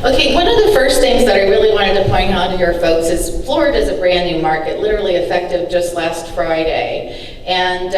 Okay, one of the first things that I really wanted to point out to your folks is Florida is a brand new market, literally effective just last Friday. And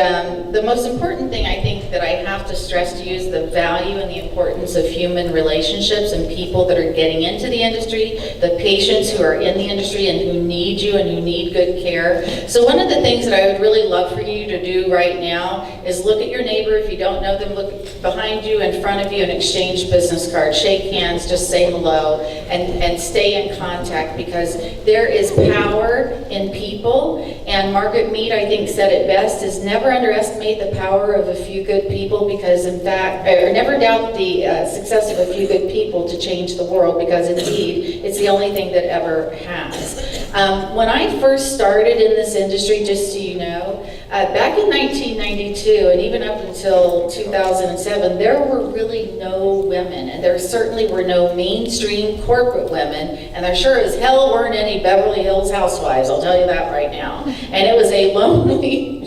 the most important thing I think that I have to stress to you is the value and the importance of human relationships and people that are getting into the industry, the patients who are in the industry and who need you and who need good care. So one of the things that I would really love for you to do right now is look at your neighbor. If you don't know them, look behind you, in front of you, and exchange business cards, shake hands, just say hello, and stay in contact, because there is power in people. And Margaret Mead, I think, said it best, is never underestimate the power of a few good people, because in fact, or never doubt the success of a few good people to change the world, because indeed, it's the only thing that ever has. When I first started in this industry, just so you know, back in 1992 and even up until 2007, there were really no women, and there certainly were no mainstream corporate women, and there sure as hell weren't any Beverly Hills housewives, I'll tell you that right now. And it was a lonely,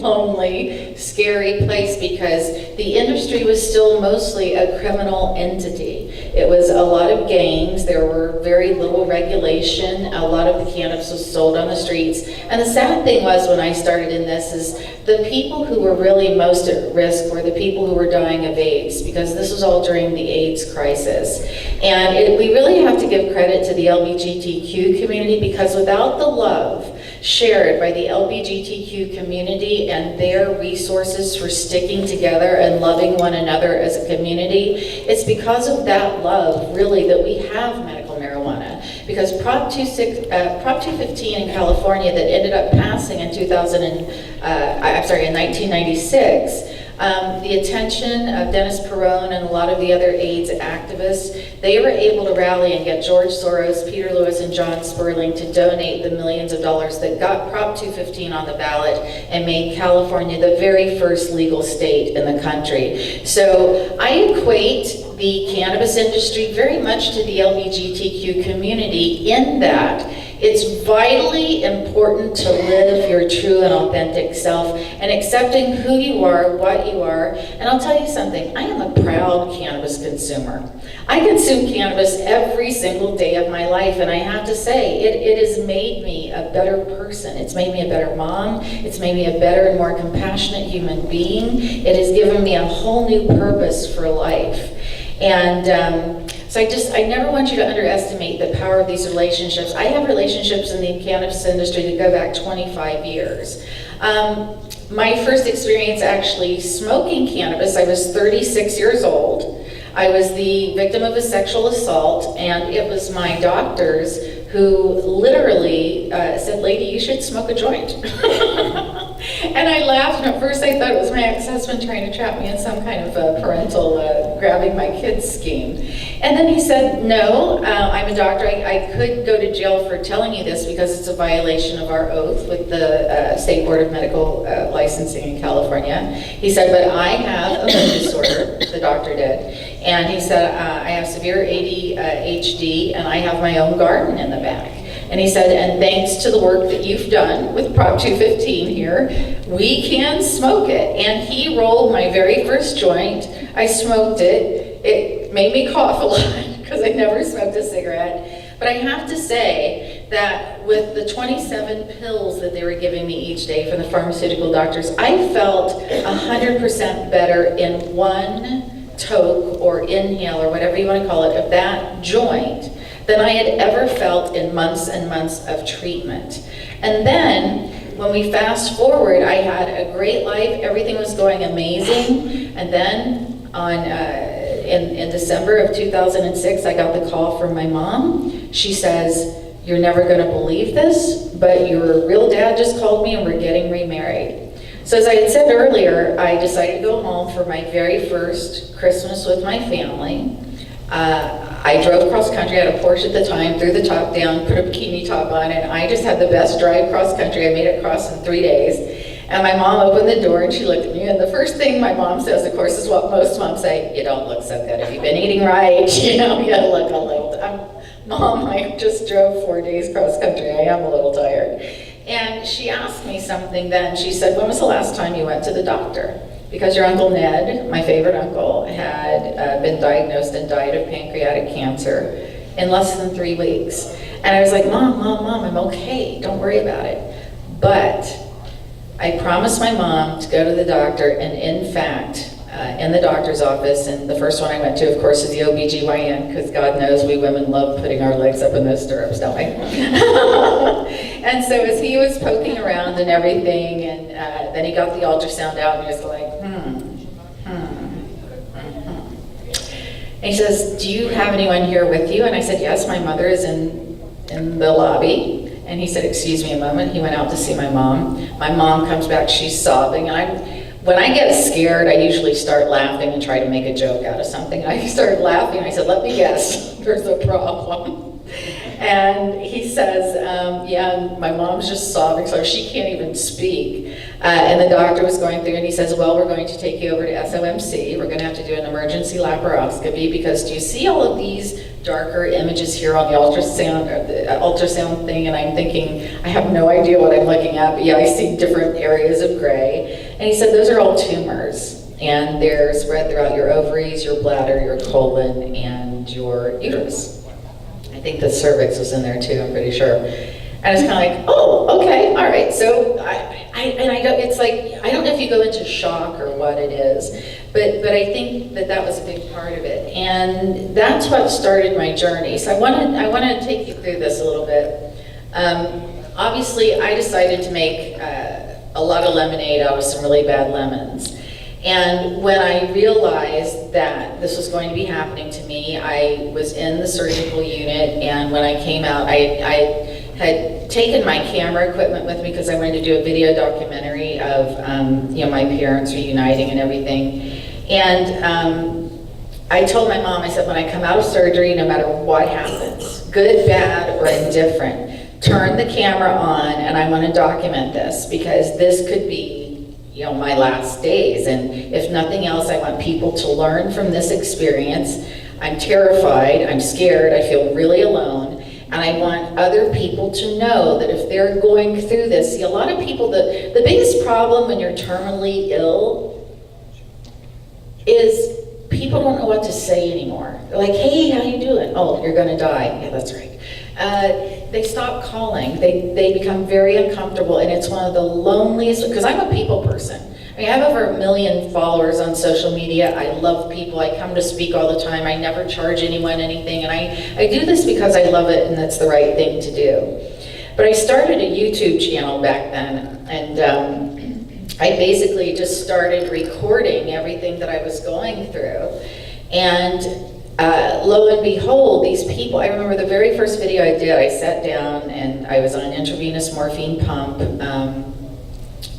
scary place, because the industry was still mostly a criminal entity. It was a lot of gangs, there were very little regulation, a lot of the cannabis was sold on the streets. And the sad thing was, when I started in this, is the people who were really most at risk were the people who were dying of AIDS, because this was all during the AIDS crisis. And we really have to give credit to the LGBTQ community, because without the love shared by the LGBTQ community and their resources for sticking together and loving one another as a community, it's because of that love, really, that we have medical marijuana. Because Prop 215 in California that ended up passing in 1996, the attention of Dennis Perone and a lot of the other AIDS activists, they were able to rally and get George Soros, Peter Lewis, and John Sperling to donate the millions of dollars that got Prop 215 on the ballot and made California the very first legal state in the country. So I equate the cannabis industry very much to the LGBTQ community in that it's vitally important to live your true and authentic self and accepting who you are, what you are. And I'll tell you something, I am a proud cannabis consumer. I consume cannabis every single day of my life, and I have to say, it has made me a better person. It's made me a better mom. It's made me a better and more compassionate human being. It has given me a whole new purpose for life. And so I never want you to underestimate the power of these relationships. I have relationships in the cannabis industry that go back 25 years. My first experience actually smoking cannabis, I was 36 years old. I was the victim of a sexual assault, and it was my doctors who literally said, "Lady, you should smoke a joint." And I laughed, and at first I thought it was my ex-husband trying to trap me in some kind of parental grabbing my kids scheme. And then he said, "No, I'm a doctor. I could go to jail for telling you this because it's a violation of our oath with the State Board of Medical Licensing in California." He said, "But I have a mood disorder," the doctor did. And he said, "I have severe ADHD, and I have my own garden in the back." And he said, "And thanks to the work that you've done with Prop 215 here, we can smoke it." And he rolled my very first joint. I smoked it. It made me cough a lot because I never smoked a cigarette. But I have to say that with the 27 pills that they were giving me each day from the pharmaceutical doctors, I felt 100% better in one toke or inhale or whatever you want to call it of that joint than I had ever felt in months and months of treatment. And then when we fast forward, I had a great life, everything was going amazing, and then in December of 2006, I got the call from my mom. She says, "You're never gonna believe this, but your real dad just called me and we're getting remarried." So as I had said earlier, I decided to go home for my very first Christmas with my family. I drove cross country, I had a Porsche at the time, threw the top down, put a bikini top on, and I just had the best drive cross country. I made it across in 3 days. And my mom opened the door and she looked at me, and the first thing my mom says, of course, is what most moms say: "You don't look so good. Have you been eating right? You know, you look a little..." Mom, I just drove 4 days cross country. I am a little tired. And she asked me something then. She said, "When was the last time you went to the doctor? Because your Uncle Ned, my favorite uncle, had been diagnosed and died of pancreatic cancer. in less than 3 weeks. And I was like, Mom, I'm okay, don't worry about it. But I promised my mom to go to the doctor, and in fact, in the doctor's office, and the first one I went to, of course, is the OBGYN, because God knows we women love putting our legs up in those stirrups, don't we? And so as he was poking around and everything, and then he got the ultrasound out, and he was like, And he says, do you have anyone here with you? And I said, yes, my mother is in the lobby. And he said, excuse me a moment. He went out to see my mom. My mom comes back, she's sobbing, and when I get scared, I usually start laughing and try to make a joke out of something. And I started laughing, and I said, let me guess, there's a problem. And he says, yeah, my mom's just sobbing, so she can't even speak. And the doctor was going through, and he says, well, we're going to take you over to SOMC. We're going to have to do an emergency laparoscopy, because do you see all of these darker images here on the ultrasound thing? And I'm thinking, I have no idea what I'm looking at, but yeah, I see different areas of gray. And he said, those are all tumors, and they're spread throughout your ovaries, your bladder, your colon, and your uterus. I think the cervix was in there too, I'm pretty sure. And it's kind of like, oh, okay, all right. So it's like, I don't know if you go into shock or what it is, but I think that was a big part of it. And that's what started my journey. So I want to take you through this a little bit. Obviously, I decided to make a lot of lemonade out of some really bad lemons. And when I realized that this was going to be happening to me, I was in the surgical unit, and when I came out, I had taken my camera equipment with me because I wanted to do a video documentary of my parents reuniting and everything. And I told my mom, I said, when I come out of surgery, no matter what happens, good, bad, or indifferent, turn the camera on, and I want to document this, because this could be my last days. And if nothing else, I want people to learn from this experience. I'm terrified, I'm scared, I feel really alone, and I want other people to know that if they're going through this, see, a lot of people, the biggest problem when you're terminally ill is people don't know what to say anymore. They're like, hey, how you doing? Oh, you're gonna die. Yeah, that's right. They stop calling. They become very uncomfortable, and it's one of the loneliest, because I'm a people person. I mean, I have over 1 million followers on social media. I love people. I come to speak all the time. I never charge anyone anything, and I do this because I love it, and that's the right thing to do. But I started a YouTube channel back then, and I basically just started recording everything that I was going through. And lo and behold, these people, I remember the very first video I did, I sat down and I was on an intravenous morphine pump.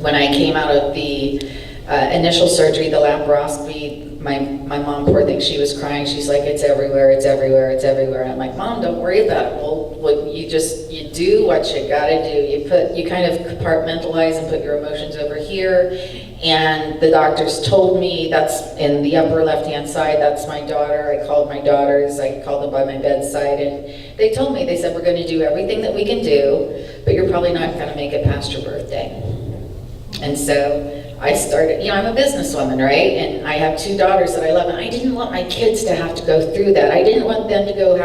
When I came out of the initial surgery, the laparoscopy, my mom, poor thing, she was crying. She's like, it's everywhere, it's everywhere, it's everywhere. And I'm like, Mom, don't worry about it. Well, you do what you gotta do. You kind of compartmentalize and put your emotions over here. And the doctors told me, that's in the upper left-hand side, that's my daughter. I called my daughters, I called them by my bedside, and they told me, they said, we're gonna do everything that we can do, but you're probably not gonna make it past your birthday. And so I started, I'm a businesswoman, right? And I have 2 daughters that I love, and I didn't want my kids to have to go through that. I didn't want them to go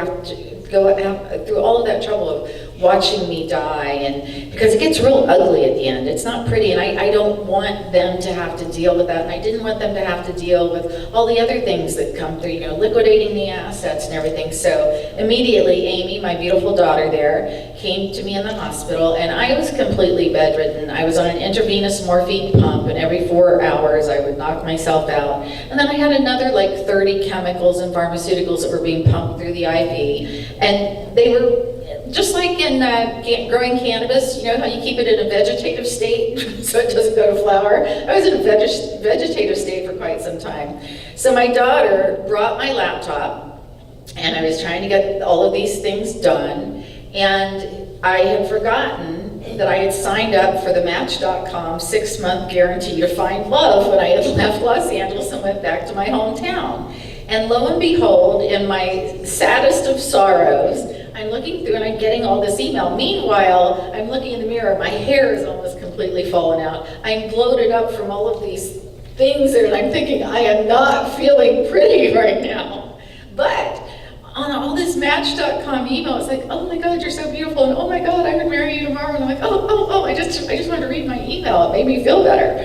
through all of that trouble of watching me die, and because it gets real ugly at the end. It's not pretty, and I don't want them to have to deal with that, and I didn't want them to have to deal with all the other things that come through, liquidating the assets and everything. So immediately, Amy, my beautiful daughter there, came to me in the hospital, and I was completely bedridden. I was on an intravenous morphine pump, and every 4 hours I would knock myself out. And then I had another 30 chemicals and pharmaceuticals that were being pumped through the IV, and they were just like in growing cannabis, how you keep it in a vegetative state so it doesn't go to flower. I was in a vegetative state for quite some time. So my daughter brought my laptop, and I was trying to get all of these things done, and I had forgotten that I had signed up for the Match.com 6-month guarantee to find love when I had left Los Angeles and went back to my hometown. And lo and behold, in my saddest of sorrows, I'm looking through and I'm getting all this email. Meanwhile, I'm looking in the mirror, my hair is almost completely fallen out. I'm bloated up from all of these things, and I'm thinking, I am not feeling pretty right now. But on all this Match.com email. It's like, oh my God, you're so beautiful, and oh my God, I would marry you tomorrow. And I'm like, I just wanted to read my email. It made me feel better.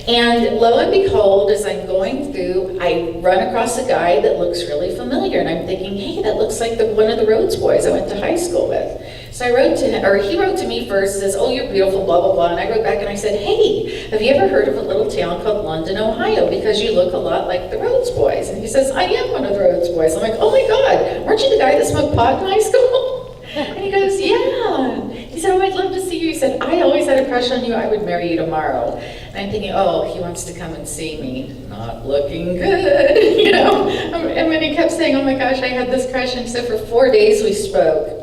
And lo and behold, as I'm going through, I run across a guy that looks really familiar, and I'm thinking, hey, that looks like one of the Rhodes boys I went to high school with. So I wrote to him, or he wrote to me first, says, oh, you're beautiful, blah, blah, blah. And I wrote back and I said, hey, have you ever heard of a little town called London, Ohio? Because you look a lot like the Rhodes boys. And he says, I am one of the Rhodes boys. I'm like, oh my God, weren't you the guy that smoked pot in high school? And he goes, yeah. He said, oh, I'd love to see you. He said, I always had a crush on you. I would marry you tomorrow. And I'm thinking, oh, he wants to come and see me. Not looking good, you know? And when he kept saying, oh my gosh, I had this crush. And so for 4 days we spoke.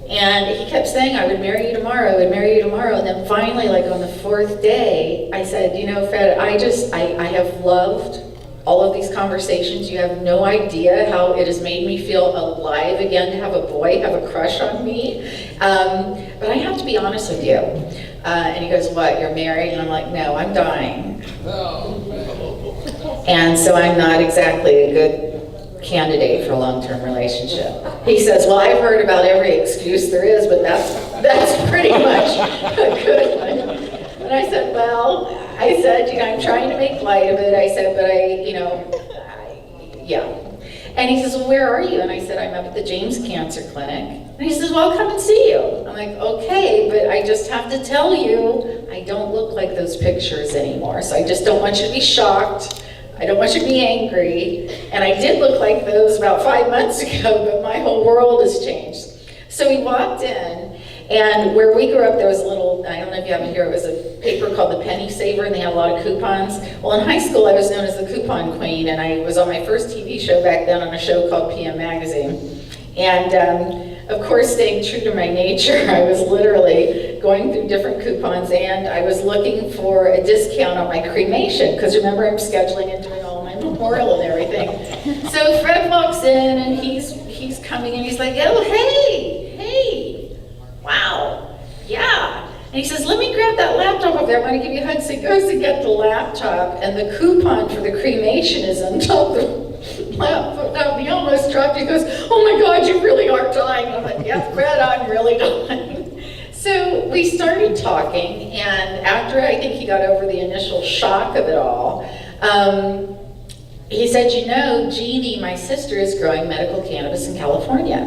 And he kept saying, I would marry you tomorrow, I would marry you tomorrow. And then finally, like on the 4th day, I said, you know, Fred, I have loved all of these conversations. You have no idea how it has made me feel alive again to have a boy have a crush on me. But I have to be honest with you. And he goes, what, you're married? And I'm like, no, I'm dying. And so I'm not exactly a good candidate for a long-term relationship. He says, well, I've heard about every excuse there is, but that's pretty much a good one. And I said, well, you know, I'm trying to make light of it. I said, but yeah. And he says, well, where are you? And I said, I'm up at the James Cancer Clinic. And he says, well, I'll come and see you. I'm like, okay, but I just have to tell you, I don't look like those pictures anymore. So I just don't want you to be shocked. I don't want you to be angry. And I did look like those about 5 months ago, but my whole world has changed. So we walked in, and where we grew up, there was a little, I don't know if you have it here, it was a paper called the Penny Saver, and they had a lot of coupons. Well, in high school, I was known as the coupon queen, and I was on my first TV show back then on a show called PM Magazine. And of course, staying true to my nature, I was literally going through different coupons, and I was looking for a discount on my cremation, because remember, I'm scheduling and doing all my memorial and everything. So Fred walks in, and he's coming, and he's like, oh, hey, wow, yeah. And he says, let me grab that laptop over there, I'm gonna give you a hug. So he goes to get the laptop, and the coupon for the cremation is on top of the laptop. He almost dropped it. He goes, oh my God, you really are dying. I'm like, yeah, Fred, I'm really dying. So we started talking, and after I think he got over the initial shock of it all, he said, you know, Jeannie, my sister, is growing medical cannabis in California,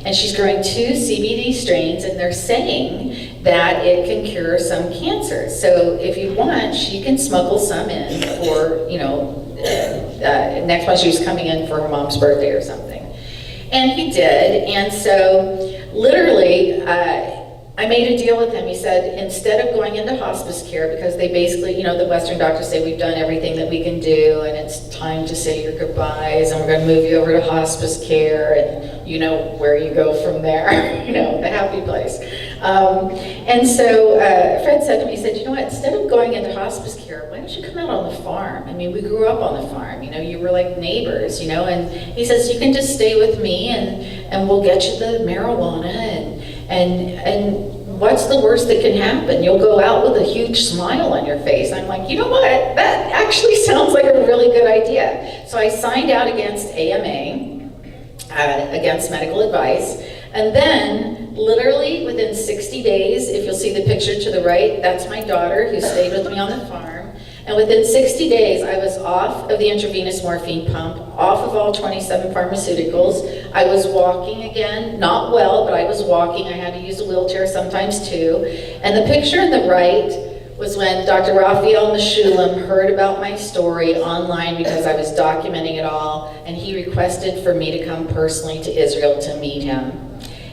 and she's growing 2 CBD strains, and they're saying that it can cure some cancers. So if you want, she can smuggle some in for, you know, next month she was coming in for her mom's birthday or something. And he did, and so literally, I made a deal with him. He said, instead of going into hospice care, because they basically, you know, the Western doctors say we've done everything that we can do, and it's time to say your goodbyes, and we're going to move you over to hospice care, and you know where you go from there, you know, the happy place. And so Fred said to me, he said, you know what, instead of going into hospice care, why don't you come out on the farm? I mean, we grew up on the farm, you know, you were like neighbors, you know, and he says, you can just stay with me, and we'll get you the marijuana, and what's the worst that can happen? You'll go out with a huge smile on your face. I'm like, you know what? That actually sounds like a really good idea. So I signed out against AMA, against medical advice, and then literally within 60 days, if you'll see the picture to the right, that's my daughter who stayed with me on the farm. And within 60 days, I was off of the intravenous morphine pump, off of all 27 pharmaceuticals. I was walking again, not well, but I was walking. I had to use a wheelchair sometimes too. And the picture on the right was when Dr. Raphael Meshulam heard about my story online because I was documenting it all, and he requested for me to come personally to Israel to meet him.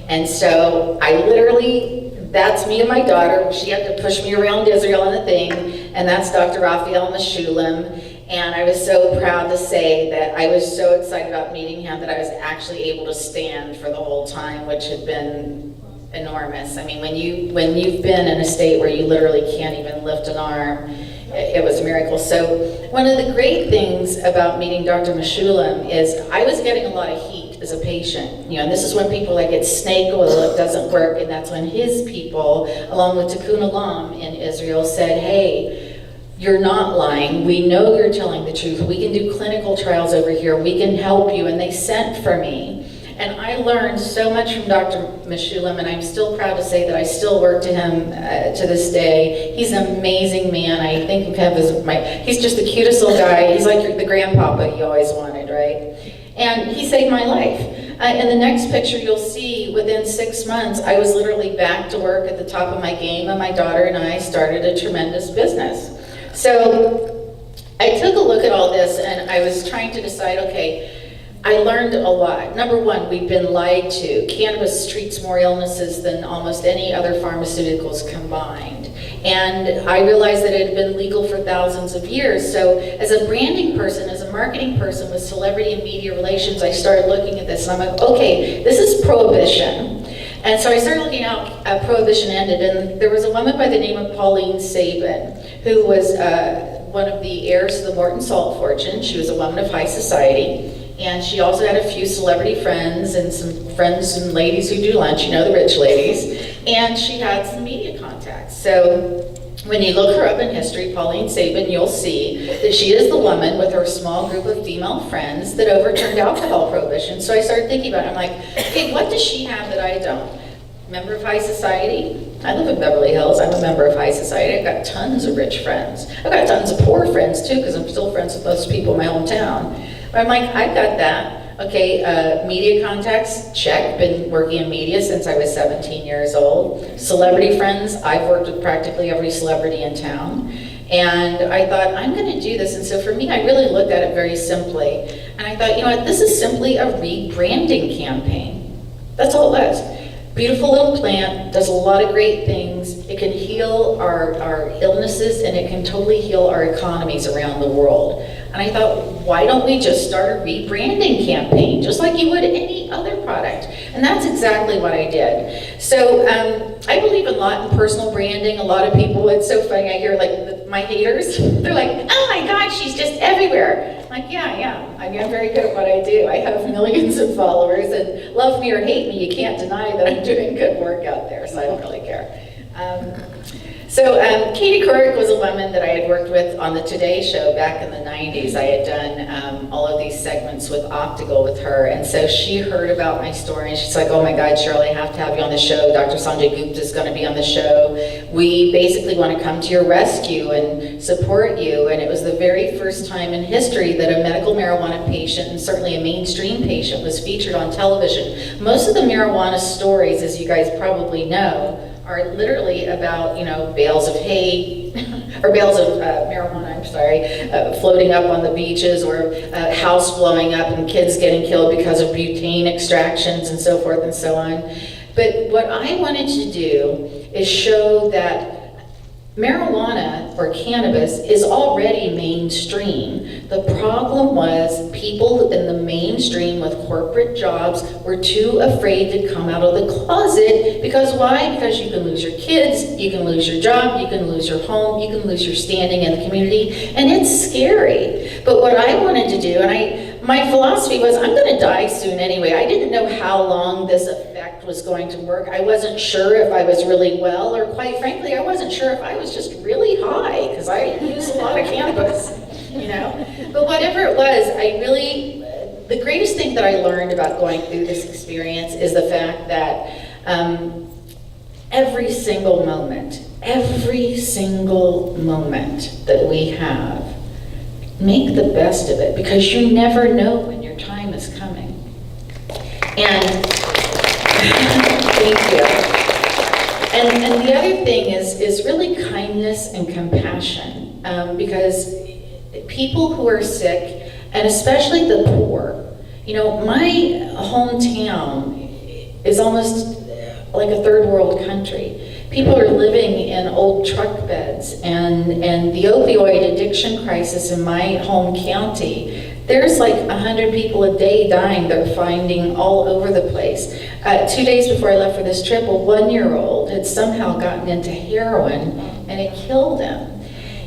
And so I literally, that's me and my daughter. She had to push me around Israel on the thing, and that's Dr. Raphael Meshulam. And I was so proud to say that I was so excited about meeting him that I was actually able to stand for the whole time, which had been enormous. I mean, when you've been in a state where you literally can't even lift an arm, it was a miracle. So one of the great things about meeting Dr. Meshulam is I was getting a lot of heat as a patient. You know, and this is when people like get snake oil, it doesn't work, and that's when his people, along with Tikkun Olam in Israel, said, hey, you're not lying. We know you're telling the truth. We can do clinical trials over here. We can help you. And they sent for me. And I learned so much from Dr. Meshulam, and I'm still proud to say that I still work to him to this day. He's an amazing man. I think of him as he's just the cutest little guy. He's like the grandpapa you always wanted, right? And he saved my life. In the next picture you'll see, within 6 months, I was literally back to work at the top of my game, and my daughter and I started a tremendous business. So I took a look at all this, and I was trying to decide, okay, I learned a lot. Number one, we've been lied to. Cannabis treats more illnesses than almost any other pharmaceuticals combined. And I realized that it had been legal for thousands of years. So as a branding person, as a marketing person with celebrity and media relations, I started looking at this, and I'm like, okay, this is prohibition. And so I started looking out, prohibition ended, and there was a woman by the name of Pauline Sabin, who was one of the heirs to the Morton Salt fortune. She was a woman of high society. And she also had a few celebrity friends and some friends and ladies who do lunch, you know, the rich ladies. And she had some media contacts. So when you look her up in history, Pauline Sabin, you'll see that she is the woman with her small group of female friends that overturned alcohol prohibition. So I started thinking about it. I'm like, okay, what does she have that I don't? Member of high society? I live in Beverly Hills. I'm a member of high society. I've got tons of rich friends. I've got tons of poor friends too, because I'm still friends with most people in my hometown. But I'm like, I've got that. Okay, media contacts, check. Been working in media since I was 17 years old. Celebrity friends, I've worked with practically every celebrity in town. And I thought, I'm gonna do this. And so for me, I really looked at it very simply. And I thought, you know what, this is simply a rebranding campaign. That's all it was. Beautiful little plant, does a lot of great things. It can heal our illnesses, and it can totally heal our economies around the world. And I thought, why don't we just start a rebranding campaign, just like you would any other product? And that's exactly what I did. So I believe a lot in personal branding. A lot of people, it's so funny, I hear like my haters, they're like, oh my God, she's just everywhere. I'm like, yeah, I am. I mean, I'm very good at what I do. I have millions of followers, and love me or hate me, you can't deny that I'm doing good work out there, so I don't really care. Katie Couric was a woman that I had worked with on the Today Show back in the 90s. I had done all of these segments with Optical with her, and so she heard about my story, and she's like, oh my God, Cheryl, I have to have you on the show. Dr. Sanjay Gupta is going to be on the show. We basically want to come to your rescue and support you. And it was the very first time in history that a medical marijuana patient, and certainly a mainstream patient, was featured on television. Most of the marijuana stories, as you guys probably know, are literally about, you know, bales of hay, or bales of marijuana, I'm sorry, floating up on the beaches, or a house blowing up and kids getting killed because of butane extractions and so forth and so on. But what I wanted to do is show that marijuana, or cannabis, is already mainstream. The problem was people in the mainstream with corporate jobs were too afraid to come out of the closet. Because why? Because you can lose your kids, you can lose your job, you can lose your home, you can lose your standing in the community, and it's scary. But what I wanted to do, and my philosophy was, I'm going to die soon anyway. I didn't know how long this effect was going to work. I wasn't sure if I was really well, or quite frankly, I wasn't sure if I was just really high, because I use a lot of cannabis, you know? But whatever it was, the greatest thing that I learned about going through this experience is the fact that every single moment that we have, make the best of it, because you never know when your time is coming. And thank you. And the other thing is really kindness and compassion, because people who are sick, and especially the poor, you know, my hometown is almost like a third world country. People are living in old truck beds, and the opioid addiction crisis in my home county, there's like 100 people a day dying. They're finding all over the place. 2 days before I left for this trip, a 1-year-old had somehow gotten into heroin, and it killed him.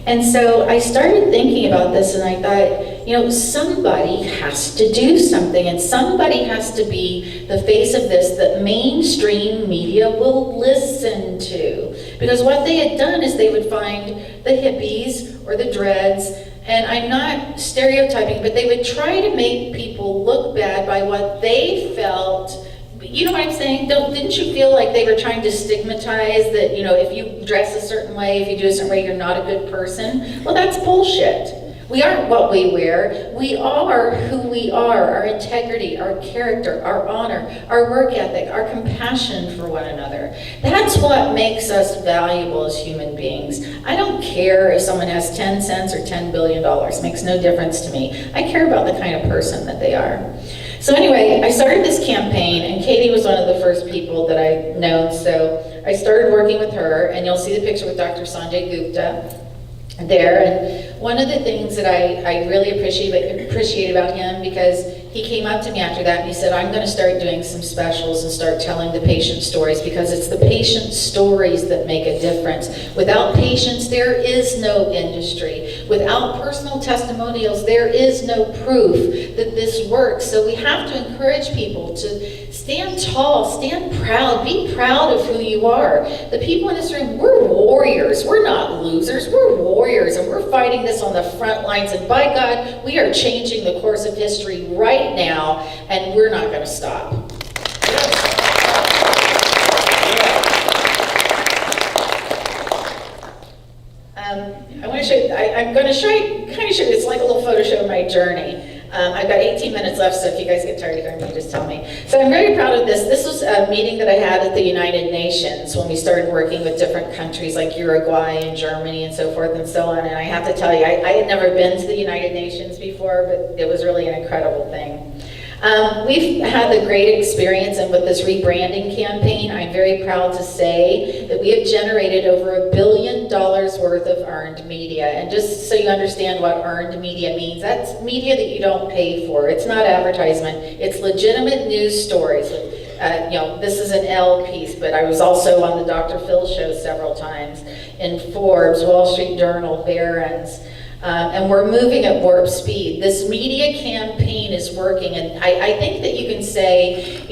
And so I started thinking about this, and I thought, somebody has to do something, and somebody has to be the face of this that mainstream media will listen to. Because what they had done is they would find the hippies or the dreads, and I'm not stereotyping, but they would try to make people look bad by what they felt. You know what I'm saying? Didn't you feel like they were trying to stigmatize that, if you dress a certain way, if you do a certain way, you're not a good person? Well, that's bullshit. We aren't what we wear. We are who we are. Our integrity, our character, our honor, our work ethic, our compassion for one another. That's what makes us valuable as human beings. I don't care if someone has 10 cents or $10 billion. It makes no difference to me. I care about the kind of person that they are. So anyway, I started this campaign, and Katie was one of the first people that I'd known, so I started working with her, and you'll see the picture with Dr. Sanjay Gupta there. And one of the things that I really appreciate about him, because he came up to me after that and he said, I'm going to start doing some specials and start telling the patient stories, because it's the patient stories that make a difference. Without patients, there is no industry. Without personal testimonials, there is no proof that this works. So we have to encourage people to stand tall, stand proud, be proud of who you are. The people in this room, we're warriors. We're not losers. We're warriors, and we're fighting this on the front lines. And by God, we are changing the course of history right now, and we're not going to stop. I want to show you, I'm going to show you, it's like a little photo show of my journey. I've got 18 minutes left, so if you guys get tired of hearing me, just tell me. So I'm very proud of this. This was a meeting that I had at the United Nations when we started working with different countries like Uruguay and Germany and so forth and so on. And I have to tell you, I had never been to the United Nations before, but it was really an incredible thing. We've had a great experience, and with this rebranding campaign, I'm very proud to say that we have generated over $1 billion worth of earned media. And just so you understand what earned media means, that's media that you don't pay for. It's not advertisement. It's legitimate news stories. This is an L piece, but I was also on the Dr. Phil show several times, in Forbes, Wall Street Journal, Barron's. And we're moving at warp speed. This media campaign is working, and I think that you can say,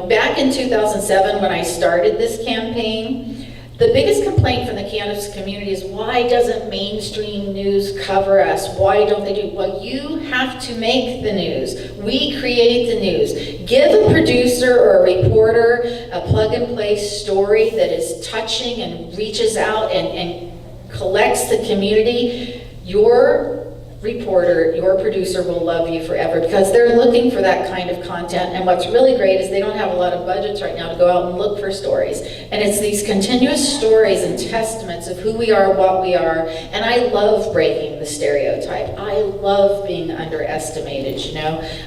back in 2007 when I started this campaign, the biggest complaint from the cannabis community is, why doesn't mainstream news cover us? Why don't they do? Well, you have to make the news. We create the news. Give a producer or a reporter a plug-and-play story that is touching and reaches out and collects the community. Your reporter, your producer will love you forever, because they're looking for that kind of content. And what's really great is they don't have a lot of budgets right now to go out and look for stories. And it's these continuous stories and testaments of who we are, what we are. And I love breaking the stereotype. I love being underestimated,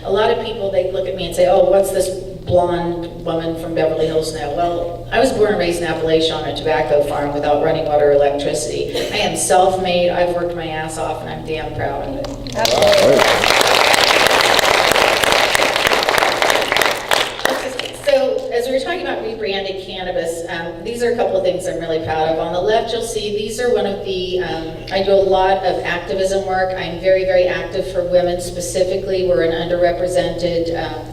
A lot of people, they look at me and say, oh, what's this blonde woman from Beverly Hills now? Well, I was born and raised in Appalachia on a tobacco farm without running water or electricity. I am self-made, I've worked my ass off, and I'm damn proud of it. So, as we were talking about rebranded cannabis, these are a couple of things I'm really proud of. On the left, you'll see these are one of the, I do a lot of activism work. I'm very, very active for women specifically. We're an underrepresented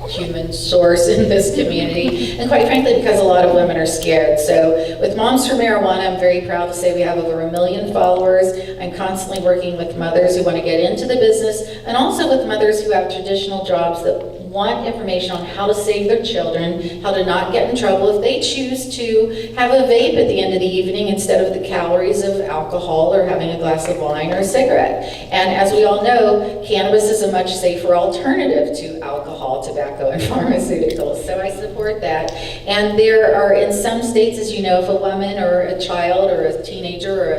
human source in this community, and quite frankly, because a lot of women are scared. So with Moms for Marijuana, I'm very proud to say we have over 1 million followers. I'm constantly working with mothers who want to get into the business, and also with mothers who have traditional jobs that want information on how to save their children, how to not get in trouble if they choose to have a vape at the end of the evening instead of the calories of alcohol or having a glass of wine or a cigarette. And as we all know, cannabis is a much safer alternative to alcohol, tobacco, and pharmaceuticals. So I support that. And there are, in some states, as you know, if a woman or a child or a teenager or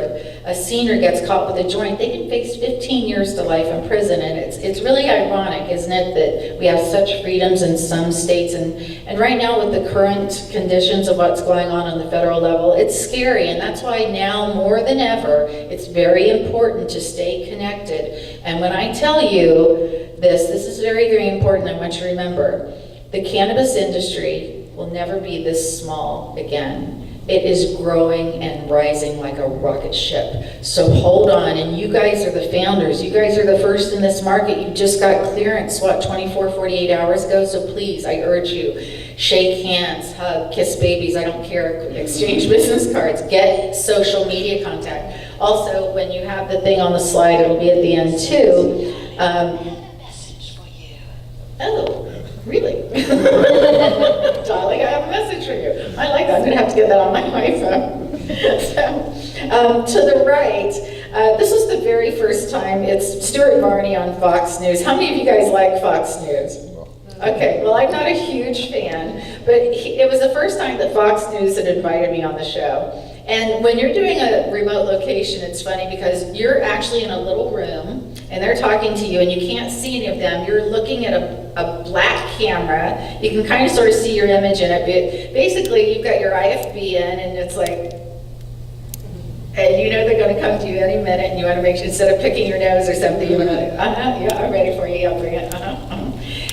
a senior gets caught with a joint, they can face 15 years to life in prison. And it's really ironic, isn't it, that we have such freedoms in some states, and right now with the current conditions of what's going on the federal level, it's scary. And that's why now more than ever, it's very important to stay connected. And when I tell you this is very, very important. I want you to remember, the cannabis industry will never be this small again. It is growing and rising like a rocket ship. So hold on, and you guys are the founders. You guys are the first in this market. You just got clearance, 24, 48 hours ago? So please, I urge you, shake hands, hug, kiss babies, I don't care, exchange business cards, get social media contact. Also, when you have the thing on the slide, it'll be at the end too. Oh, really? Darling, I have a message for you. I like that. I'm going to have to get that on my iPhone. To the right, this is the very first time, it's Stuart Varney on Fox News. How many of you guys like Fox News? Okay, well, I'm not a huge fan, but it was the first time that Fox News had invited me on the show. And when you're doing a remote location, it's funny because you're actually in a little room and they're talking to you and you can't see any of them. You're looking at a black camera. You can kind of sort of see your image in it, but basically you've got your IFB in and it's like, and you know they're going to come to you any minute and you want to make sure, instead of picking your nose or something, you want to, yeah, I'm ready for you, I'll bring it,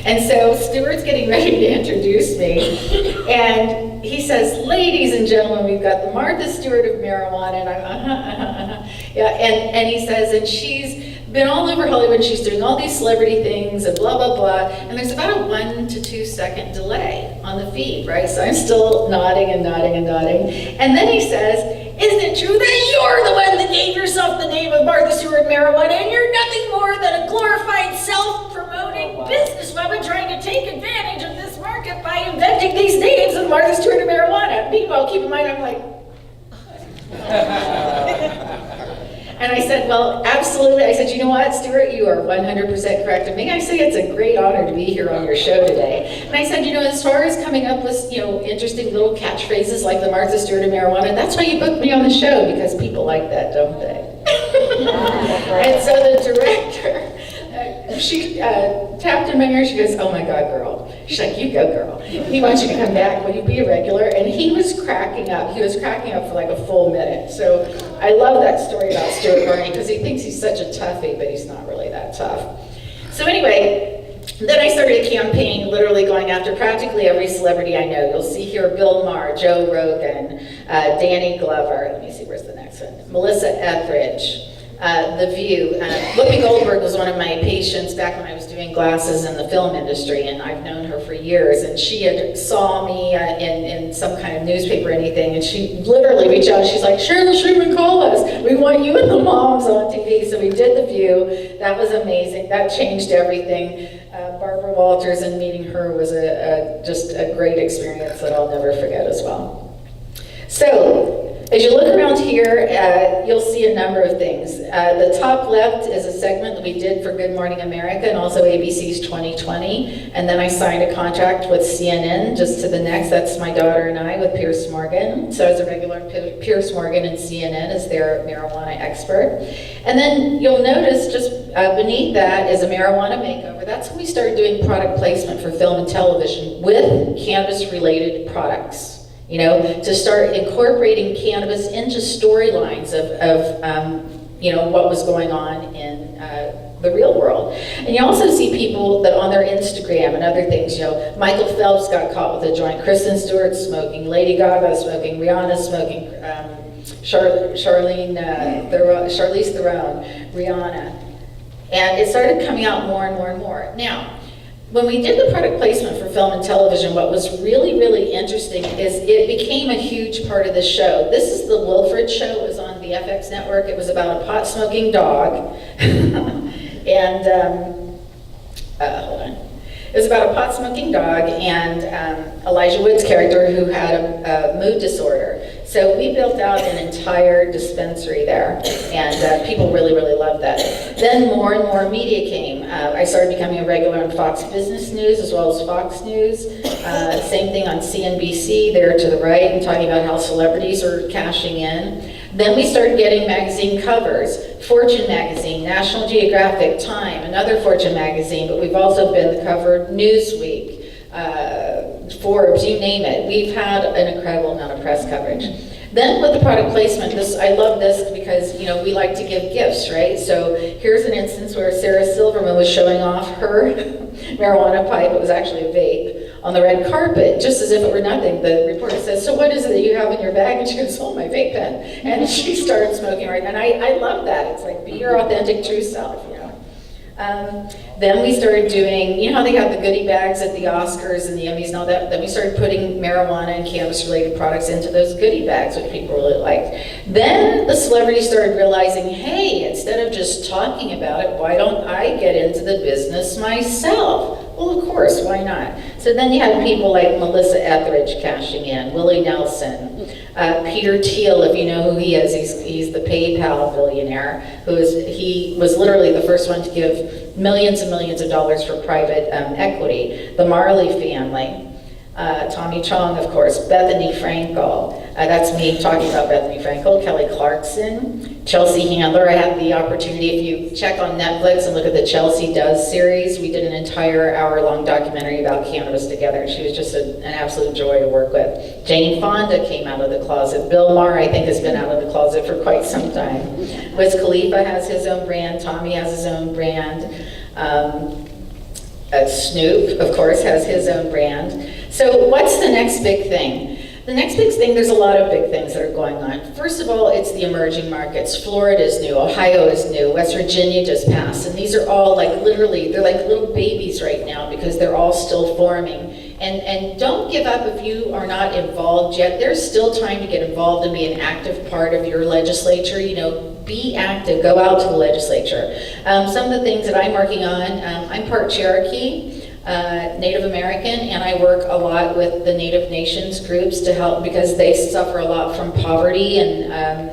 And so Stuart's getting ready to introduce me, and he says, ladies and gentlemen, we've got the Martha Stewart of marijuana, and I'm, yeah, and he says, and she's been all over Hollywood, and she's doing all these celebrity things, and blah, blah, blah, and there's about a 1 to 2 second delay on the feed, right? So I'm still nodding and nodding and nodding, and then he says, isn't it true that you're the one that gave yourself the name of Martha Stewart Marijuana, and you're nothing more than a glorified self-promoting businesswoman trying to take advantage of this market by inventing these names of Martha Stewart Marijuana? Meanwhile, keep in mind, I'm like... And I said, well, absolutely. I said, you know what, Stuart, you are 100% correct. And may I say it's a great honor to be here on your show today. And I said, you know, as far as coming up with, you know, interesting little catchphrases like the Martha Stewart of marijuana, that's why you booked me on the show, because people like that, don't they? And so the director, she tapped in my ear, she goes, oh my God, girl. She's like, you go, girl. He wants you to come back. Will you be a regular? And he was cracking up. He was cracking up for like a full minute. So I love that story about Stuart Varney because he thinks he's such a toughie, but he's not really that tough. So anyway, then I started a campaign literally going after practically every celebrity I know. You'll see here Bill Maher, Joe Rogan, Danny Glover. Let me see, where's the next one? Melissa Etheridge. The View. Whoopi Goldberg was one of my patients back when I was doing glasses in the film industry, and I've known her for years, and she had saw me in some kind of newspaper or anything, and she literally reached out, she's like, Cheryl Shuman, call us. We want you and the moms on TV. So we did The View. That was amazing. That changed everything. Barbara Walters, and meeting her was just a great experience that I'll never forget as well. So, as you look around here, you'll see a number of things. The top left is a segment that we did for Good Morning America and also ABC's 2020. And then I signed a contract with CNN just to the next. That's my daughter and I with Pierce Morgan. So I was a regular Pierce Morgan and CNN as their marijuana expert. And then you'll notice just beneath that is a marijuana makeover. That's when we started doing product placement for film and television with cannabis-related products. You know, to start incorporating cannabis into storylines of you know, what was going on in the real world. And you also see people that on their Instagram and other things, you know, Michael Phelps got caught with a joint, Kristen Stewart smoking, Lady Gaga smoking, Rihanna smoking, Charlize Theron, Rihanna. And it started coming out more and more and more. Now, when we did the product placement for film and television, what was really, really interesting is it became a huge part of the show. This is the Wilfred show. It was on the FX network. It was about a pot-smoking dog. And, hold on. It was about a pot-smoking dog and Elijah Wood's character who had a mood disorder. So we built out an entire dispensary there, and people really, really loved that. Then more and more media came. I started becoming a regular on Fox Business News as well as Fox News. Same thing on CNBC there to the right, and talking about how celebrities are cashing in. Then we started getting magazine covers. Fortune magazine, National Geographic, Time, another Fortune magazine, but we've also been the cover of Newsweek, Forbes, you name it. We've had an incredible amount of press coverage. Then with the product placement, I love this because, you know, we like to give gifts, right? So here's an instance where Sarah Silverman was showing off her marijuana pipe, it was actually a vape, on the red carpet, just as if it were nothing. The reporter says, so what is it that you have in your bag? And she goes, oh, my vape pen. And she started smoking right now. And I love that. It's like, be your authentic, true self, you know. Then we started doing, you know how they have the goodie bags at the Oscars and the Emmys and all that? Then we started putting marijuana and cannabis-related products into those goodie bags, which people really liked. Then the celebrities started realizing, hey, instead of just talking about it, why don't I get into the business myself? Well, of course, why not? So then you had people like Melissa Etheridge cashing in, Willie Nelson, Peter Thiel, if you know who he is, he's the PayPal billionaire, he was literally the first one to give millions and millions of dollars for private equity. The Marley family, Tommy Chong, of course, Bethany Frankel, that's me talking about Bethany Frankel, Kelly Clarkson, Chelsea Handler. I had the opportunity, if you check on Netflix and look at the Chelsea Does series, we did an entire hour-long documentary about cannabis together, and she was just an absolute joy to work with. Jane Fonda came out of the closet. Bill Maher, I think, has been out of the closet for quite some time. Wiz Khalifa has his own brand. Tommy has his own brand. Snoop, of course, has his own brand. So what's the next big thing? The next big thing, there's a lot of big things that are going on. First of all, it's the emerging markets. Florida is new, Ohio is new, West Virginia just passed, and these are all like literally, they're like little babies right now because they're all still forming. And don't give up if you are not involved yet. There's still time to get involved and be an active part of your legislature. You know, be active, go out to the legislature. Some of the things that I'm working on, I'm part Cherokee, Native American, and I work a lot with the Native Nations groups to help because they suffer a lot from poverty, and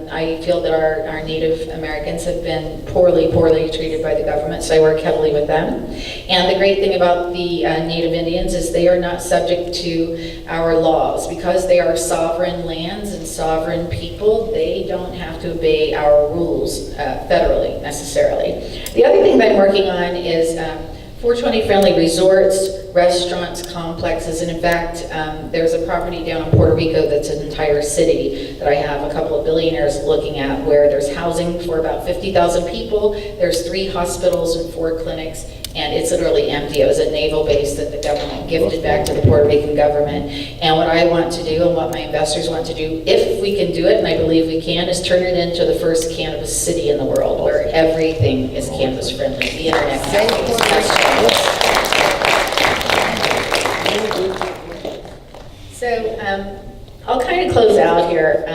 I feel that our Native Americans have been poorly treated by the government, so I work heavily with them. And the great thing about the Native Indians is they are not subject to our laws. Because they are sovereign lands and sovereign people, they don't have to obey our rules federally, necessarily. The other thing that I'm working on is 420 friendly resorts, restaurants, complexes, and in fact, there's a property down in Puerto Rico that's an entire city that I have a couple of billionaires looking at where there's housing for about 50,000 people, there's 3 hospitals and 4 clinics, and it's literally empty. It was a naval base that the government gifted back to the Puerto Rican government. And what I want to do and what my investors want to do, if we can do it, and I believe we can, is turn it into the first cannabis city in the world where everything is cannabis friendly. The internet. So I'll kind of close out here.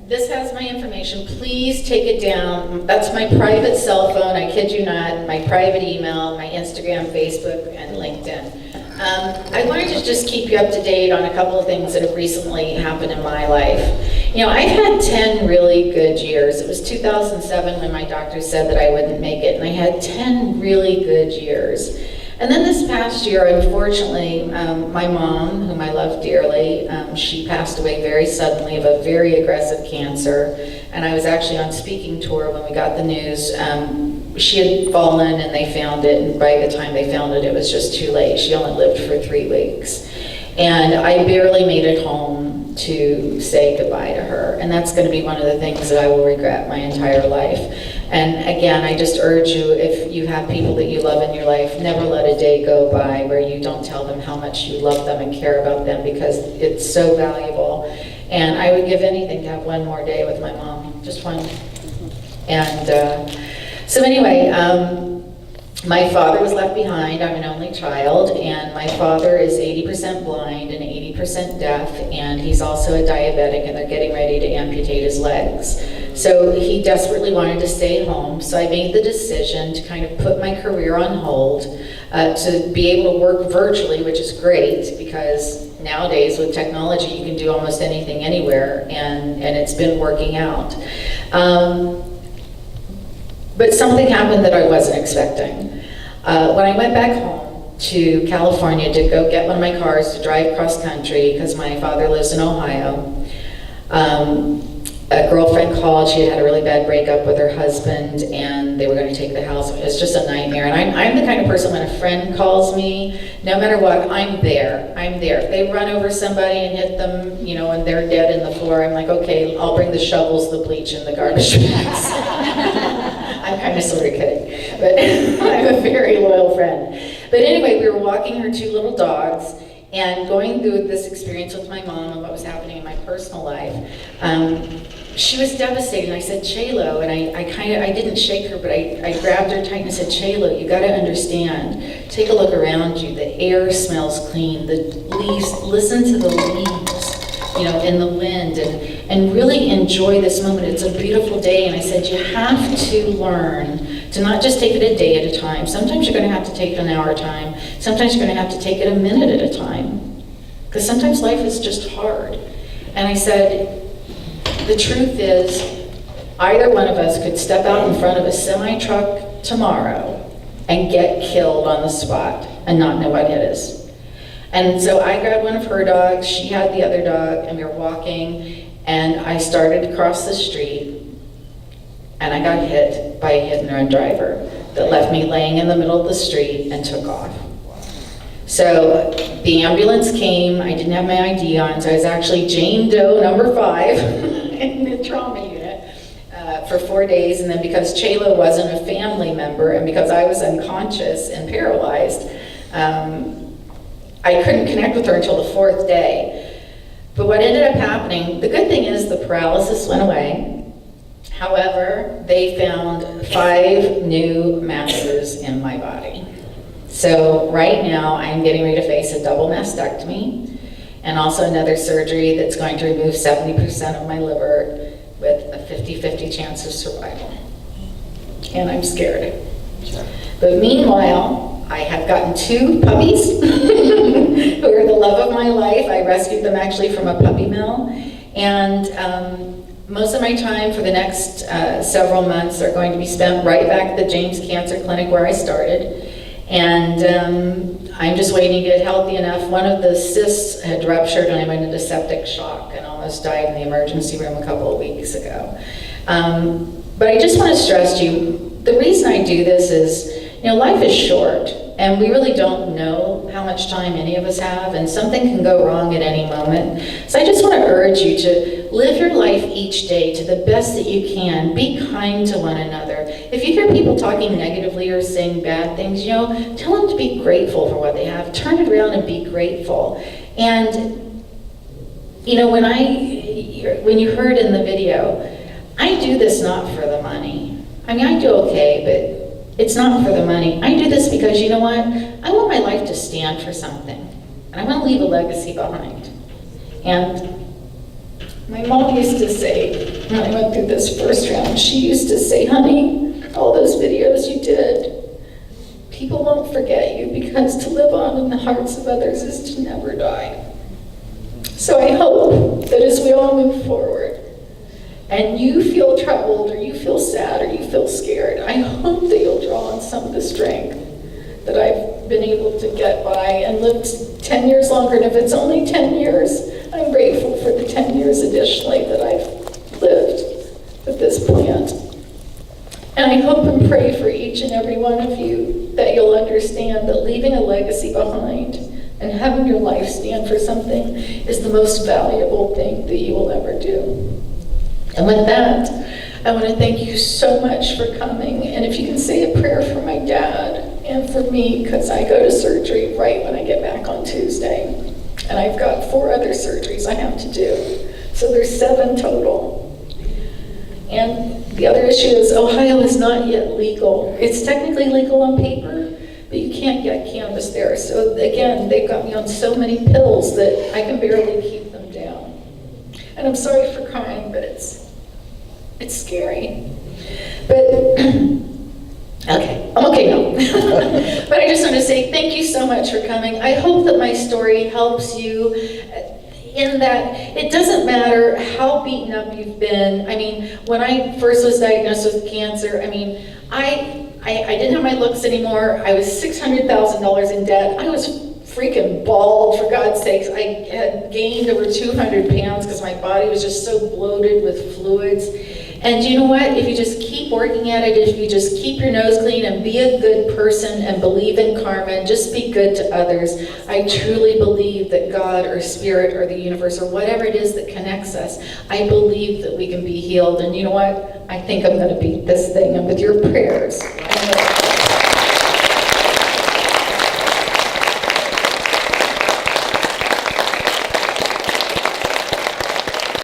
This has my information. Please take it down. That's my private cell phone, I kid you not, my private email, my Instagram, Facebook, and LinkedIn. I wanted to just keep you up to date on a couple of things that have recently happened in my life. You know, I've had 10 really good years. It was 2007 when my doctor said that I wouldn't make it, and I had 10 really good years. And then this past year, unfortunately, my mom, whom I love dearly, she passed away very suddenly of a very aggressive cancer. And I was actually on speaking tour when we got the news. She had fallen and they found it, and by the time they found it, it was just too late. She only lived for 3 weeks. And I barely made it home to say goodbye to her. And that's going to be one of the things that I will regret my entire life. And again, I just urge you, if you have people that you love in your life, never let a day go by where you don't tell them how much you love them and care about them, because it's so valuable. And I would give anything to have one more day with my mom, just one. And so anyway, my father was left behind. I'm an only child, and my father is 80% blind and 80% deaf, and he's also a diabetic, and they're getting ready to amputate his legs. So he desperately wanted to stay home, so I made the decision to kind of put my career on hold, to be able to work virtually, which is great, because nowadays with technology you can do almost anything anywhere, and it's been working out. But something happened that I wasn't expecting. When I went back home to California to go get one of my cars to drive cross country, because my father lives in Ohio, a girlfriend called. She had a really bad breakup with her husband, and they were going to take the house. It was just a nightmare. And I'm the kind of person, when a friend calls me, no matter what, I'm there. I'm there. If they run over somebody and hit them, you know, and they're dead in the floor, I'm like, okay, I'll bring the shovels, the bleach, and the garbage bags. I'm kind of sort of kidding, but I'm a very loyal friend. But anyway, we were walking her 2 little dogs and going through this experience with my mom and what was happening in my personal life. She was devastated. I said, Chaylo, and I didn't shake her, but I grabbed her tight and said, Chaylo, you gotta understand, take a look around you. The air smells clean, the leaves, listen to the leaves, you know, in the wind, and really enjoy this moment. It's a beautiful day. And I said, you have to learn to not just take it a day at a time. Sometimes you're gonna have to take it an hour at a time. Sometimes you're gonna have to take it a minute at a time. Because sometimes life is just hard. And I said, the truth is, either one of us could step out in front of a semi-truck tomorrow and get killed on the spot and not know what it is. And so I grabbed one of her dogs, she had the other dog, and we were walking, and I started to cross the street, and I got hit by a hit-and-run driver that left me laying in the middle of the street and took off. So the ambulance came, I didn't have my ID on, so I was actually Jane Doe number 5 in the trauma unit for 4 days, and then because Chaylo wasn't a family member, and because I was unconscious and paralyzed, I couldn't connect with her until the 4th day. But what ended up happening, the good thing is the paralysis went away. However, they found 5 new masses in my body. So right now, I'm getting ready to face a double mastectomy and also another surgery that's going to remove 70% of my liver with a 50-50 chance of survival. And I'm scared. Sure. But meanwhile, I have gotten 2 puppies who are the love of my life. I rescued them actually from a puppy mill. And most of my time for the next several months are going to be spent right back at the James Cancer Clinic where I started. And I'm just waiting to get healthy enough. One of the cysts had ruptured and I went into septic shock and almost died in the emergency room a couple of weeks ago. But I just want to stress to you, the reason I do this is, you know, life is short and we really don't know how much time any of us have, and something can go wrong at any moment. So I just want to urge you to live your life each day to the best that you can. Be kind to one another. If you hear people talking negatively or saying bad things, you know, tell them to be grateful for what they have. Turn it around and be grateful. And, you know, when you heard in the video, I do this not for the money. I mean, I do okay, but it's not for the money. I do this because, you know what? I want my life to stand for something. And I want to leave a legacy behind. And my mom used to say, when I went through this first round, she used to say, honey, all those videos you did, people won't forget you because to live on in the hearts of others is to never die. So I hope that as we all move forward, and you feel troubled, or you feel sad, or you feel scared, I hope that you'll draw on some of the strength that I've been able to get by and live 10 years longer. And if it's only 10 years, I'm grateful for the 10 years additionally that I've lived with this plant. And I hope and pray for each and every one of you that you'll understand that leaving a legacy behind and having your life stand for something is the most valuable thing that you will ever do. And with that, I want to thank you so much for coming. And if you can say a prayer for my dad and for me, because I go to surgery right when I get back on Tuesday. And I've got 4 other surgeries I have to do. So there's 7 total. And the other issue is Ohio is not yet legal. It's technically legal on paper, but you can't get cannabis there. So again, they've got me on so many pills that I can barely keep them down. And I'm sorry for crying, but it's scary. But, okay, I'm okay now. But I just want to say thank you so much for coming. I hope that my story helps you in that it doesn't matter how beaten up you've been. I mean, when I first was diagnosed with cancer, I mean, I didn't have my looks anymore. I was $600,000 in debt. I was freaking bald, for God's sakes. I had gained over 200 pounds because my body was just so bloated with fluids. And you know what? If you just keep working at it, if you just keep your nose clean and be a good person and believe in karma and just be good to others, I truly believe that God or spirit or the universe or whatever it is that connects us, I believe that we can be healed. And you know what? I think I'm going to beat this thing, and with your prayers.